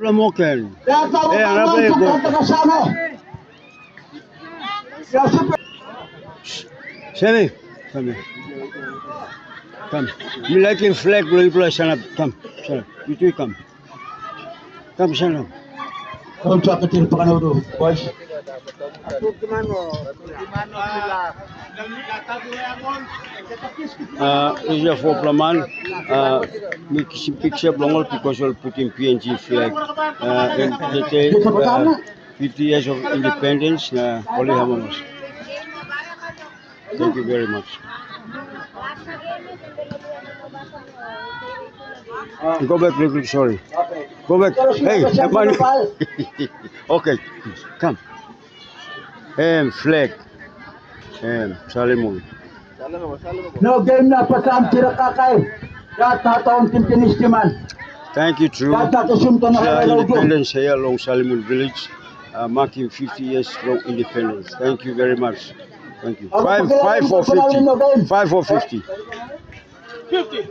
Lamoken. Kaya tawag Eh, ang ano ba mga yung goal? taga-sama. Kaya super. Sammy, come here. Come. You like your flag, blah, stand up. Come, stand up. You two come. Come, stand up. Kung sa kecil pa ka doon, boys. Is for Plaman. Make some picture blongal because we'll put in PNG flag. And the 50 years of independence. Holy Hamamas. Thank you very much. Go back, real quick, sorry. Go back. Hey, money. Okay, come. Flag. Salimon. No game na pa sa tira kakay. Kaya tataon tintinistiman. Thank you, True. Kaya tatasunto na Share kaya independence here along Salimon Village, marking 50 years from independence. Thank you very much. Thank you. 5 for 50. 5 for 50. 50.